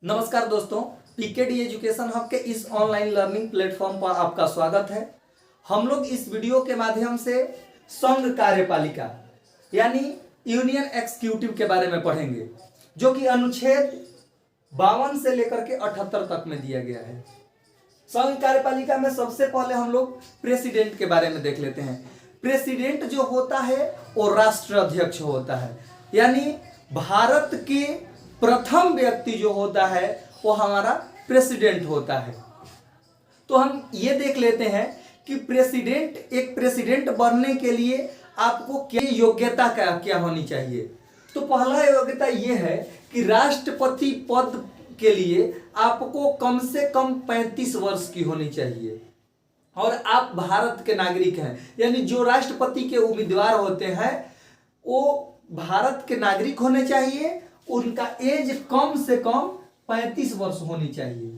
नमस्कार दोस्तों, PKD education hub के इस ऑनलाइन लर्निंग प्लेटफॉर्म पर आपका स्वागत है। हम लोग इस वीडियो के माध्यम से संघ कार्यपालिका यानी यूनियन एक्जीक्यूटिव के बारे में पढ़ेंगे, जो कि अनुच्छेद 52 से लेकर के 78 तक में दिया गया है। संघ कार्यपालिका में सबसे पहले हम लोग प्रेसिडेंट के बारे में देख लेते हैं। प्रेसिडेंट जो होता है वो राष्ट्राध्यक्ष होता है, यानी भारत के प्रथम व्यक्ति जो होता है वो हमारा प्रेसिडेंट होता है। तो हम ये देख लेते हैं कि एक प्रेसिडेंट बनने के लिए आपको क्या योग्यता क्या होनी चाहिए। तो पहला योग्यता ये है कि राष्ट्रपति पद के लिए आपको कम से कम 35 वर्ष की होनी चाहिए और आप भारत के नागरिक हैं, यानी जो राष्ट्रपति के उम्मीदवार होते हैं वो भारत के नागरिक होने चाहिए। उनका एज कम से कम 35 वर्ष होनी चाहिए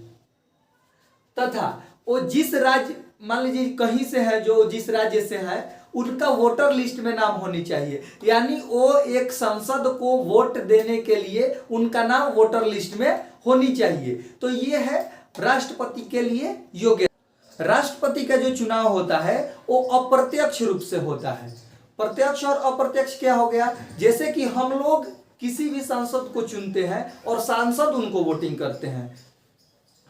तथा वो जिस राज्य, मान लीजिए कहीं से है, जो जिस राज्य से है उनका वोटर लिस्ट में नाम होनी चाहिए, यानी वो एक सांसद को वोट देने के लिए उनका नाम वोटर लिस्ट में होनी चाहिए। तो ये है राष्ट्रपति के लिए योग्य। राष्ट्रपति का जो चुनाव होता है वो अप्रत्यक्ष रूप से होता है। प्रत्यक्ष और अप्रत्यक्ष क्या हो गया, जैसे कि हम लोग किसी भी सांसद को चुनते हैं और सांसद उनको वोटिंग करते हैं,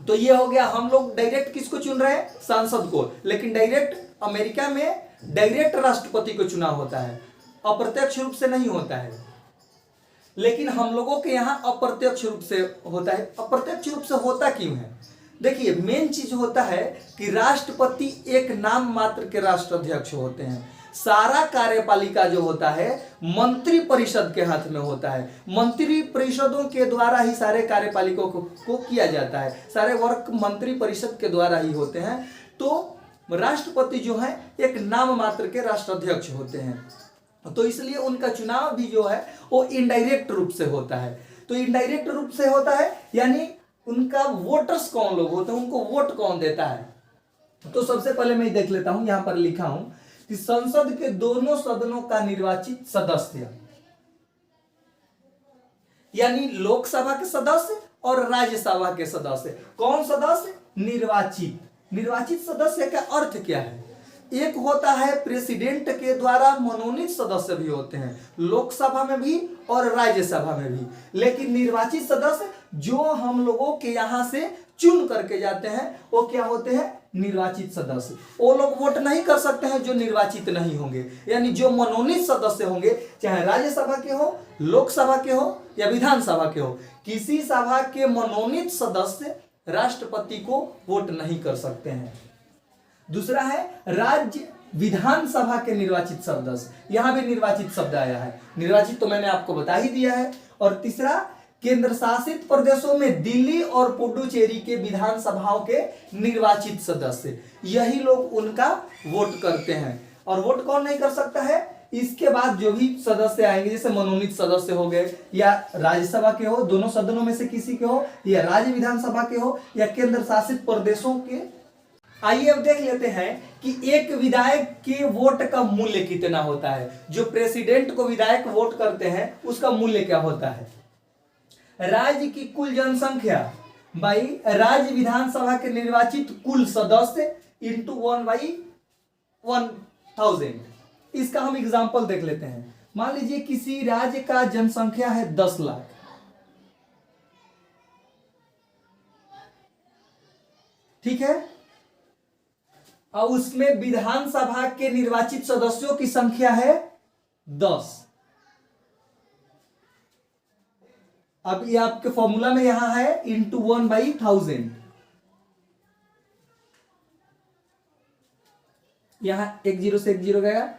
तो ये हो गया हम लोग डायरेक्ट किसको चुन रहे हैं, सांसद को। लेकिन डायरेक्ट अमेरिका में डायरेक्ट राष्ट्रपति को चुनाव होता है, अप्रत्यक्ष रूप से नहीं होता है। लेकिन हम लोगों के यहाँ अप्रत्यक्ष रूप से होता है। अप्रत्यक्ष रूप से होता क्यों है, देखिए मेन चीज होता है कि राष्ट्रपति एक नाम मात्र के राष्ट्राध्यक्ष होते हैं। सारा कार्यपालिका जो होता है मंत्री परिषद के हाथ में होता है। मंत्री परिषदों के द्वारा ही सारे कार्यपालिकों को किया जाता है, सारे वर्क मंत्री परिषद के द्वारा ही होते हैं। तो राष्ट्रपति जो है एक नाम मात्र के राष्ट्राध्यक्ष होते हैं, तो इसलिए उनका चुनाव भी जो है वो इनडायरेक्ट रूप से होता है। तो इनडायरेक्ट रूप से होता है यानी उनका वोटर्स कौन लोग होते हैं, उनको वोट कौन देता है। तो सबसे पहले मैं देख लेता हूं, यहां पर लिखा हूं कि संसद के दोनों सदनों का निर्वाचित सदस्य, यानी लोकसभा के सदस्य और राज्यसभा के सदस्य। कौन सदस्य, निर्वाचित। निर्वाचित सदस्य का अर्थ क्या है, एक होता है प्रेसिडेंट के द्वारा मनोनीत सदस्य भी होते हैं, लोकसभा में भी और राज्यसभा में भी। लेकिन निर्वाचित सदस्य जो हम लोगों के यहां से चुन करके जाते हैं वो क्या होते हैं, निर्वाचित सदस्य। वो लोग वोट नहीं कर सकते हैं जो निर्वाचित नहीं होंगे, यानी जो मनोनीत सदस्य होंगे, चाहे राज्यसभा के हो, लोकसभा के हो या विधानसभा के हो, किसी सभा के मनोनीत सदस्य राष्ट्रपति को वोट नहीं कर सकते हैं। दूसरा है राज्य विधानसभा के निर्वाचित सदस्य, यहां भी निर्वाचित शब्द आया है, निर्वाचित तो मैंने आपको बता ही दिया है। और तीसरा केंद्र शासित प्रदेशों में दिल्ली और पुडुचेरी के विधानसभाओं के निर्वाचित सदस्य, यही लोग उनका वोट करते हैं। और वोट कौन नहीं कर सकता है, इसके बाद जो भी सदस्य आएंगे, जैसे मनोनीत सदस्य हो गए, या राज्यसभा के हो, दोनों सदनों में से किसी के हो, या राज्य विधानसभा के हो, या केंद्र शासित प्रदेशों के। आइए अब देख लेते हैं कि एक विधायक के वोट का मूल्य कितना होता है। जो प्रेसिडेंट को विधायक वोट करते हैं उसका मूल्य क्या होता है। राज्य की कुल जनसंख्या बाई राज्य विधानसभा के निर्वाचित कुल सदस्य इंटू 1/1000। इसका हम एग्जांपल देख लेते हैं। मान लीजिए किसी राज्य का जनसंख्या है 10 लाख, ठीक है, और उसमें विधानसभा के निर्वाचित सदस्यों की संख्या है 10। अब ये आपके फॉर्मूला में यहां है इंटू 1/1000, यहां 1 0 से 1 0 गया,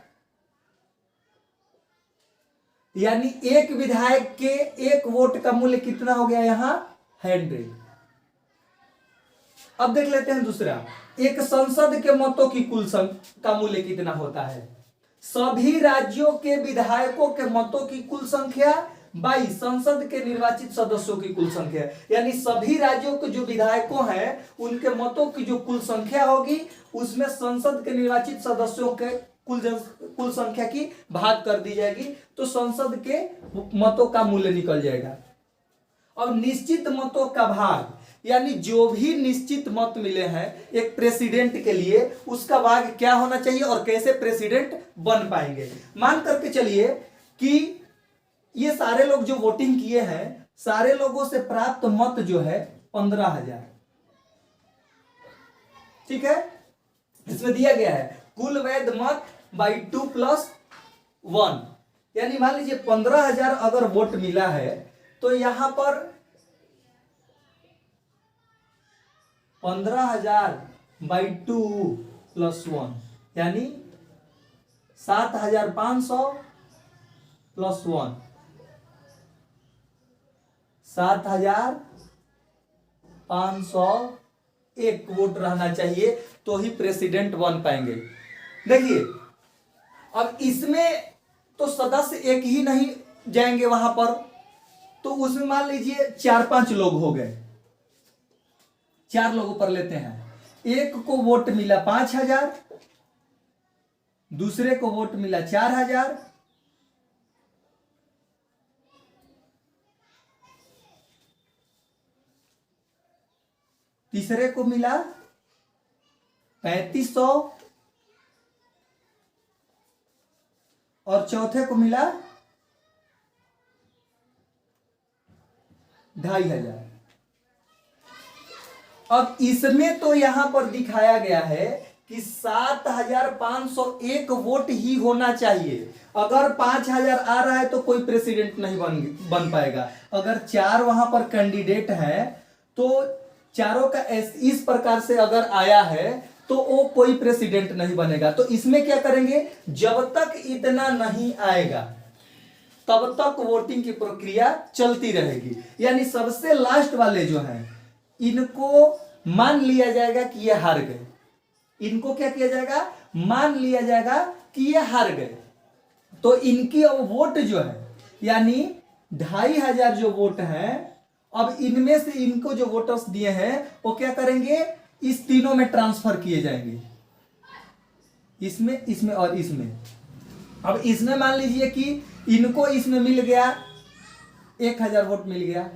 यानी एक विधायक के एक वोट का मूल्य कितना हो गया, यहां 100। अब देख लेते हैं दूसरा, एक संसद के मतों की कुल का मूल्य कितना होता है। सभी राज्यों के विधायकों के मतों की कुल संख्या बाई संसद के निर्वाचित सदस्यों की कुल संख्या, यानी सभी राज्यों के जो विधायकों हैं उनके मतों की जो कुल संख्या होगी उसमें संसद के निर्वाचित सदस्यों के कुल संख्या की भाग कर दी जाएगी, तो संसद के मतों का मूल्य निकल जाएगा। अब निश्चित मतों का भाग, यानी जो भी निश्चित मत मिले हैं एक प्रेसिडेंट के लिए, उसका भाग क्या होना चाहिए और कैसे प्रेसिडेंट बन पाएंगे। मान करके चलिए कि ये सारे लोग जो वोटिंग किए हैं, सारे लोगों से प्राप्त मत जो है 15,000, ठीक है। इसमें दिया गया है कुल वैध मत बाई 2+1, यानी मान लीजिए 15,000 अगर वोट मिला है तो यहां पर 15,000 बाई 2+1 यानी 7,500 प्लस 1, 7,501 वोट रहना चाहिए तो ही प्रेसिडेंट बन पाएंगे। देखिए अब इसमें तो सदस्य एक ही नहीं जाएंगे वहां पर, तो उसमें मान लीजिए 4-5 लोग हो गए, 4 लोगों पर लेते हैं। एक को वोट मिला 5,000, दूसरे को वोट मिला 4,000, तीसरे को मिला 3,500 और चौथे को मिला 2,500। अब इसमें तो यहां पर दिखाया गया है कि 7,501 वोट ही होना चाहिए। अगर 5,000 आ रहा है तो कोई प्रेसिडेंट नहीं बन पाएगा। अगर 4 वहां पर कैंडिडेट हैं तो चारों का इस प्रकार से अगर आया है तो वो कोई प्रेसिडेंट नहीं बनेगा। तो इसमें क्या करेंगे, जब तक इतना नहीं आएगा तब तक वोटिंग की प्रक्रिया चलती रहेगी। यानी सबसे लास्ट वाले जो हैं इनको मान लिया जाएगा कि ये हार गए। इनको क्या किया जाएगा, मान लिया जाएगा कि ये हार गए। तो इनकी अब वोट जो है यानी 2,500 जो वोट हैं, अब इनमें से इनको जो वोटर्स दिए हैं वो क्या करेंगे, इस तीनों में ट्रांसफर किए जाएंगे, इसमें, इसमें और इसमें। अब इसमें मान लीजिए कि इनको इसमें मिल गया 1,000 वोट मिल गया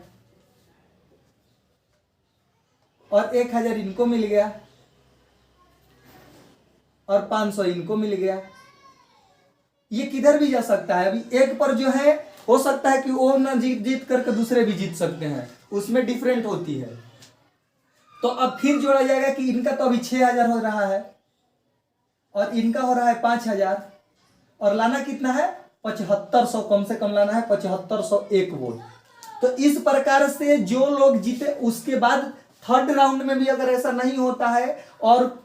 और 1,000 इनको मिल गया और 500 इनको मिल गया। ये किधर भी जा सकता है। अभी एक पर जो है हो सकता है कि वो ना जीत करके दूसरे भी जीत सकते हैं, उसमें डिफरेंट होती है। तो अब फिर जोड़ा जाएगा कि इनका तो अभी 6,000 हो रहा है और इनका हो रहा है 5,000 और लाना कितना है 7,500, कम से कम लाना है 7,501 वोट। तो इस प्रकार से जो लोग जीते, उसके बाद थर्ड राउंड में भी अगर ऐसा नहीं होता है और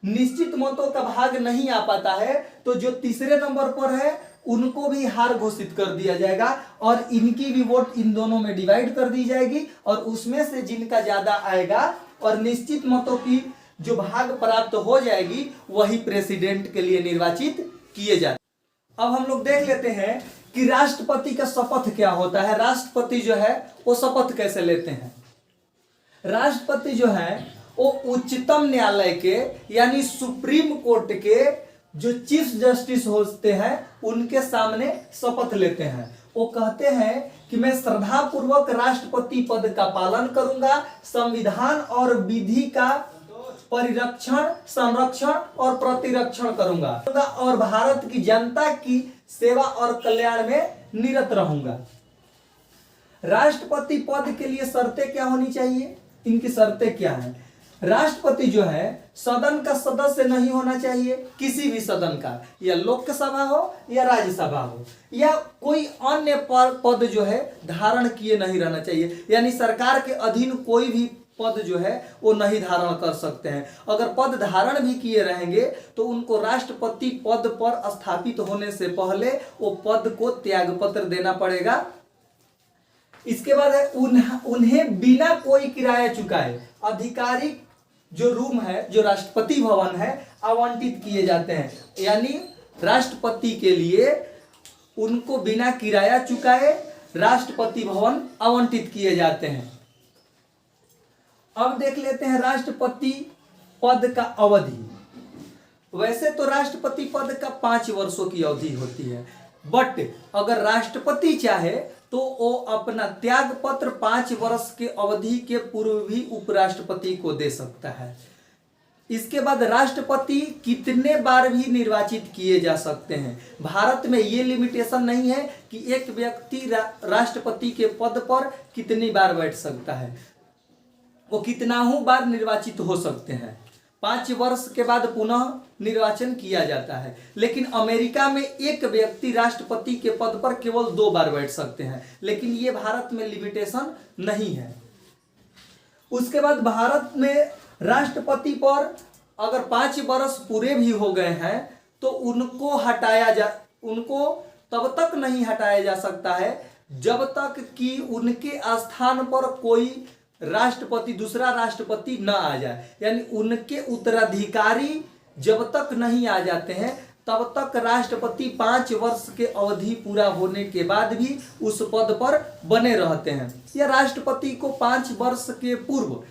निश्चित मतों का भाग नहीं आ पाता है तो जो तीसरे नंबर पर है उनको भी हार घोषित कर दिया जाएगा और इनकी भी वोट इन दोनों में डिवाइड कर दी जाएगी और उसमें से जिनका ज्यादा आएगा और निश्चित मतों की जो भाग प्राप्त हो जाएगी वही प्रेसिडेंट के लिए निर्वाचित किए जाते। अब हम लोग देख लेते हैं कि राष्ट्रपति का शपथ क्या होता है। राष्ट्रपति जो है वो शपथ कैसे लेते हैं। राष्ट्रपति जो है वो उच्चतम न्यायालय के यानी सुप्रीम कोर्ट के जो चीफ जस्टिस होते हैं उनके सामने शपथ लेते हैं। वो कहते हैं कि मैं श्रद्धापूर्वक राष्ट्रपति पद का पालन करूंगा, संविधान और विधि का परिरक्षण, संरक्षण और प्रतिरक्षण करूंगा और भारत की जनता की सेवा और कल्याण में निरत रहूंगा। राष्ट्रपति पद के लिए शर्तें क्या होनी चाहिए, इनकी शर्तें क्या हैं। राष्ट्रपति जो है सदन का सदस्य नहीं होना चाहिए, किसी भी सदन का, या लोकसभा हो या राज्यसभा हो, या कोई अन्य पद जो है धारण किए नहीं रहना चाहिए। यानी सरकार के अधीन कोई भी पद जो है वो नहीं धारण कर सकते हैं। अगर पद धारण भी किए रहेंगे तो उनको राष्ट्रपति पद पर स्थापित होने से पहले वो पद को त्यागपत्र देना पड़ेगा। इसके बाद है उन्हें बिना कोई किराया चुकाए आधिकारिक जो रूम है, जो राष्ट्रपति भवन है, आवंटित किए जाते हैं। यानी राष्ट्रपति के लिए उनको बिना किराया चुकाए राष्ट्रपति भवन आवंटित किए जाते हैं। अब देख लेते हैं राष्ट्रपति पद का अवधि। वैसे तो राष्ट्रपति पद का 5 वर्षों की अवधि होती है, बट अगर राष्ट्रपति चाहे तो वो अपना त्याग पत्र 5 वर्ष के अवधि के पूर्व भी उपराष्ट्रपति को दे सकता है। इसके बाद राष्ट्रपति कितने बार भी निर्वाचित किए जा सकते हैं। भारत में ये लिमिटेशन नहीं है कि एक व्यक्ति राष्ट्रपति के पद पर कितनी बार बैठ सकता है, वो कितनाहू बार निर्वाचित हो सकते हैं। 5 वर्ष के बाद पुनः निर्वाचन किया जाता है। लेकिन अमेरिका में एक व्यक्ति राष्ट्रपति के पद पर केवल 2 बार बैठ सकते हैं, लेकिन ये भारत में लिमिटेशन नहीं है। उसके बाद भारत में राष्ट्रपति पर अगर 5 वर्ष पूरे भी हो गए हैं तो उनको तब तक नहीं हटाया जा सकता है जब तक कि उनके स्थान पर कोई राष्ट्रपति, दूसरा राष्ट्रपति न आ जाए। यानी उनके उत्तराधिकारी जब तक नहीं आ जाते हैं तब तक राष्ट्रपति 5 वर्ष के अवधि पूरा होने के बाद भी उस पद पर बने रहते हैं। या राष्ट्रपति को 5 वर्ष के पूर्व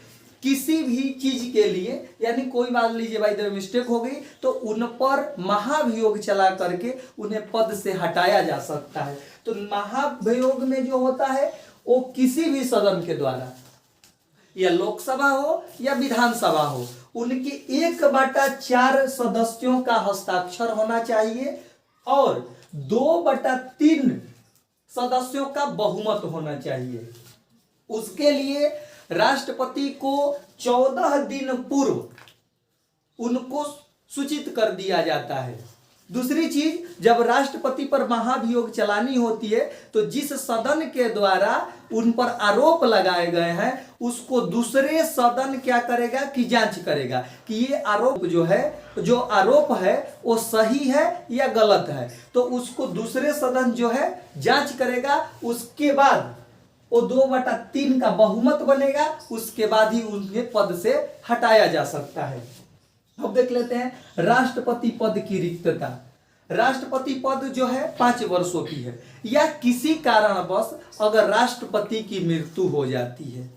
किसी भी चीज के लिए, यानी कोई मान लीजिए बाय द वे मिस्टेक हो गई, तो उन पर महाभियोग चला करके उन्हें पद से हटाया जा सकता है। तो महाभियोग में जो होता है वो किसी भी सदन के द्वारा, या लोकसभा हो या विधानसभा हो, उनके 1/4 सदस्यों का हस्ताक्षर होना चाहिए और 2/3 सदस्यों का बहुमत होना चाहिए। उसके लिए राष्ट्रपति को 14 दिन पूर्व उनको सूचित कर दिया जाता है। दूसरी चीज, जब राष्ट्रपति पर महाभियोग चलानी होती है तो जिस सदन के द्वारा उन पर आरोप लगाए गए हैं उसको दूसरे सदन क्या करेगा कि जांच करेगा कि ये आरोप जो आरोप है वो सही है या गलत है। तो उसको दूसरे सदन जो है जांच करेगा। उसके बाद वो 2/3 का बहुमत बनेगा, उसके बाद ही उन्हें पद से हटाया जा सकता है। अब देख लेते हैं राष्ट्रपति पद की रिक्तता। राष्ट्रपति पद जो है 5 वर्षों की है, या किसी कारणवश अगर राष्ट्रपति की मृत्यु हो जाती है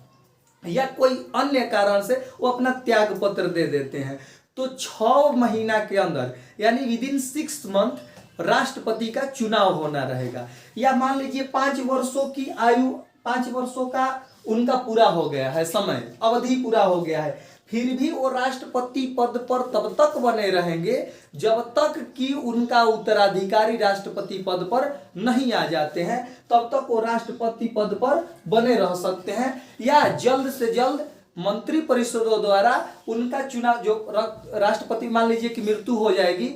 या कोई अन्य कारण से वो अपना त्याग पत्र दे देते हैं तो 6 महीना के अंदर यानी विदिन 6 मंथ राष्ट्रपति का चुनाव होना रहेगा। या मान लीजिए 5 वर्षों की आयु, 5 वर्षों का उनका पूरा हो गया है, समय अवधि पूरा हो गया है, फिर भी वो राष्ट्रपति पद पर तब तक बने रहेंगे जब तक कि उनका उत्तराधिकारी राष्ट्रपति पद पर नहीं आ जाते हैं, तब तक वो राष्ट्रपति पद पर बने रह सकते हैं। या जल्द से जल्द मंत्री परिषदों द्वारा उनका चुनाव, जो राष्ट्रपति मान लीजिए कि मृत्यु हो जाएगी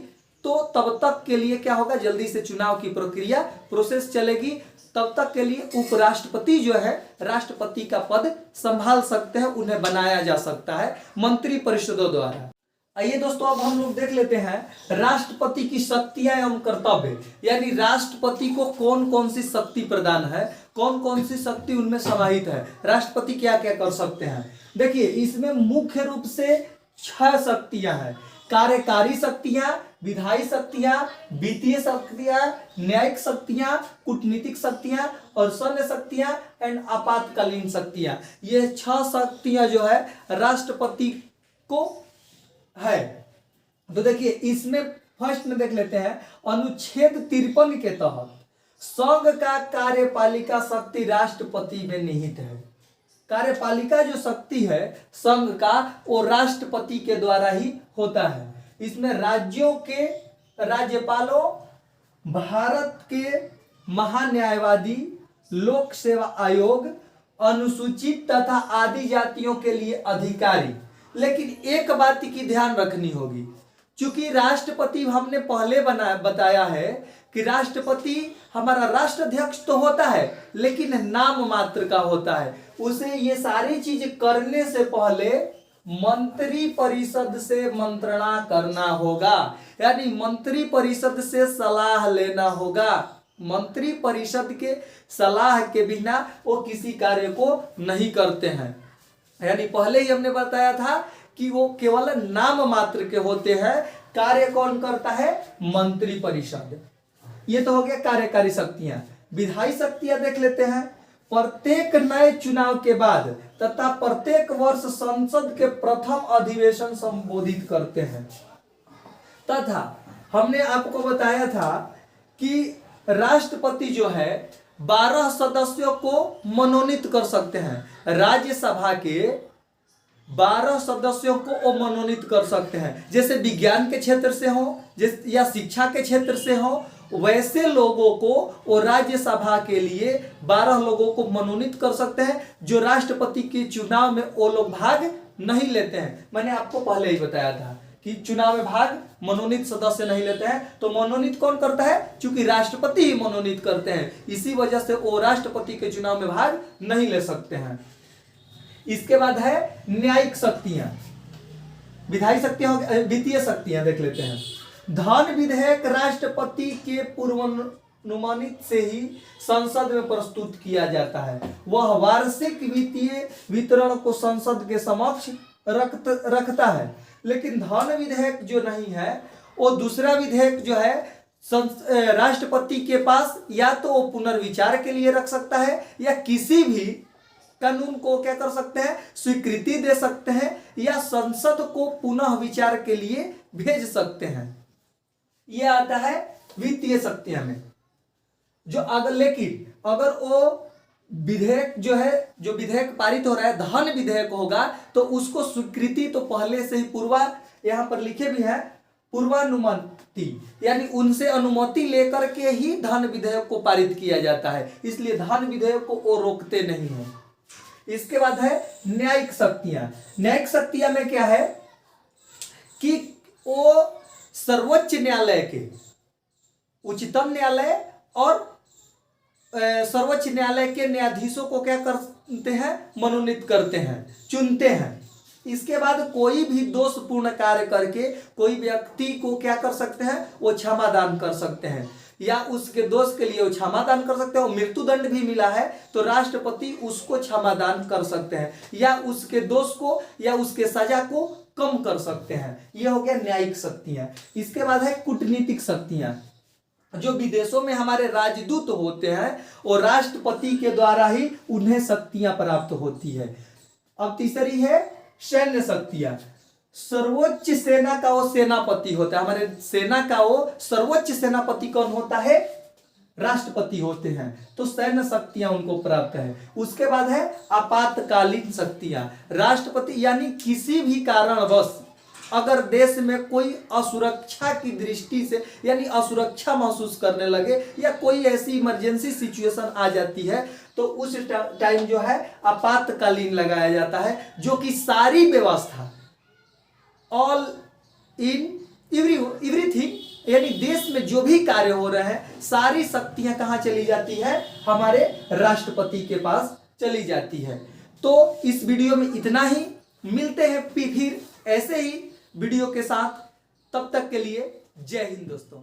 तो तब तक के लिए क्या होगा, जल्दी से चुनाव की प्रक्रिया प्रोसेस चलेगी। तब तक के लिए उपराष्ट्रपति जो है राष्ट्रपति का पद संभाल सकते हैं, उन्हें बनाया जा सकता है मंत्री परिषदों द्वारा। आइए दोस्तों, अब हम लोग देख लेते हैं राष्ट्रपति की शक्तियां एवं कर्तव्य, यानी राष्ट्रपति को कौन कौन सी शक्ति प्रदान है, कौन कौन सी शक्ति उनमें समाहित है, राष्ट्रपति क्या क्या कर सकते हैं। देखिए, इसमें मुख्य रूप से 6 शक्तियां हैं। कार्यकारी शक्तियां, विधायी शक्तियां, वित्तीय शक्तियां, न्यायिक शक्तियां, कूटनीतिक शक्तियां और सैन्य शक्तियां एंड आपातकालीन शक्तियां। ये 6 शक्तियां जो है राष्ट्रपति को है। तो देखिए, इसमें फर्स्ट में देख लेते हैं अनुच्छेद 53 के तहत संघ का कार्यपालिका शक्ति राष्ट्रपति में निहित है। कार्यपालिका जो शक्ति है संघ का, वो राष्ट्रपति के द्वारा ही होता है। इसमें राज्यों के राज्यपालों, भारत के महान्यायवादी, लोक सेवा आयोग, अनुसूचित तथा आदि जातियों के लिए अधिकारी। लेकिन एक बात की ध्यान रखनी होगी, चूंकि राष्ट्रपति हमने पहले बताया है कि राष्ट्रपति हमारा राष्ट्राध्यक्ष तो होता है लेकिन नाम मात्र का होता है। उसे ये सारी चीज करने से पहले मंत्री परिषद से मंत्रणा करना होगा, यानी मंत्री परिषद से सलाह लेना होगा। मंत्री परिषद के सलाह के बिना वो किसी कार्य को नहीं करते हैं। यानी पहले ही हमने बताया था कि वो केवल नाम मात्र के होते हैं। कार्य कौन करता है? मंत्री परिषद। ये तो हो गया कार्यकारी शक्तियां। विधायी शक्तियां देख लेते हैं। प्रत्येक नए चुनाव के बाद तथा प्रत्येक वर्ष संसद के प्रथम अधिवेशन संबोधित करते हैं। तथा हमने आपको बताया था कि राष्ट्रपति जो है 12 सदस्यों को मनोनीत कर सकते हैं। राज्यसभा के 12 सदस्यों को वो मनोनीत कर सकते हैं। जैसे विज्ञान के क्षेत्र से हो या शिक्षा के क्षेत्र से हो, वैसे लोगों को वो राज्यसभा के लिए 12 लोगों को मनोनीत कर सकते हैं, जो राष्ट्रपति के चुनाव में वो लोग भाग नहीं लेते हैं। मैंने आपको पहले ही बताया था कि चुनाव में भाग मनोनीत सदस्य नहीं लेते हैं। तो मनोनीत कौन करता है? चूंकि राष्ट्रपति ही मनोनीत करते हैं, इसी वजह से वो राष्ट्रपति के चुनाव में भाग नहीं ले सकते हैं। इसके बाद है न्यायिक शक्तियां, विधायी शक्तियां, वित्तीय शक्तियां देख लेते हैं। धन विधेयक राष्ट्रपति के पूर्वानुमानित से ही संसद में प्रस्तुत किया जाता है। वह वार्षिक वित्तीय वितरण को संसद के समक्ष रखता है। लेकिन धन विधेयक जो नहीं है, वो दूसरा विधेयक जो है राष्ट्रपति के पास या तो वो पुनर्विचार के लिए रख सकता है, या किसी भी कानून को क्या कर सकते हैं, स्वीकृति दे सकते हैं, या संसद को पुनः विचार के लिए भेज सकते हैं। यह आता है वित्तीय शक्तियां में। जो अगर वो विधेयक जो है, जो विधेयक पारित हो रहा है धन विधेयक होगा, तो उसको स्वीकृति तो पहले से ही यहां पर लिखे भी है पूर्वानुमति, यानी उनसे अनुमति लेकर के ही धन विधेयक को पारित किया जाता है। इसलिए धन विधेयक को वो रोकते नहीं है। इसके बाद है न्यायिक शक्तियां। न्यायिक शक्तियां में क्या है कि वो सर्वोच्च न्यायालय के, उच्चतम न्यायालय और सर्वोच्च न्यायालय के न्यायाधीशों को क्या करते हैं, मनोनीत करते हैं, चुनते हैं। इसके बाद कोई भी दोषपूर्ण कार्य करके कोई व्यक्ति को क्या कर सकते हैं, वो क्षमादान कर सकते हैं, या उसके दोष के लिए वो क्षमादान कर सकते हैं। मृत्यु दंड भी मिला है तो राष्ट्रपति उसको क्षमादान कर सकते हैं, या उसके दोष को या उसके सजा को कम कर सकते हैं। यह हो गया न्यायिक शक्तियां। इसके बाद है कूटनीतिक शक्तियां। जो विदेशों में हमारे राजदूत होते हैं, और राष्ट्रपति के द्वारा ही उन्हें शक्तियां प्राप्त होती है। अब तीसरी है सैन्य शक्तियां। सर्वोच्च सेना का वो सेनापति होता है। हमारे सेना का वो सर्वोच्च सेनापति कौन होता है? राष्ट्रपति होते हैं। तो सैन्य शक्तियां उनको प्राप्त है। उसके बाद है आपातकालीन शक्तियां। राष्ट्रपति यानी किसी भी कारणवश अगर देश में कोई असुरक्षा की दृष्टि से, यानी असुरक्षा महसूस करने लगे, या कोई ऐसी इमरजेंसी सिचुएशन आ जाती है, तो उस टाइम जो है आपातकालीन लगाया जाता है, जो कि सारी व्यवस्था ऑल इन एवरीथिंग, यानी देश में जो भी कार्य हो रहे हैं, सारी शक्तियां कहां चली जाती है? हमारे राष्ट्रपति के पास चली जाती है। तो इस वीडियो में इतना ही। मिलते हैं फिर ऐसे ही वीडियो के साथ। तब तक के लिए जय हिंद दोस्तों।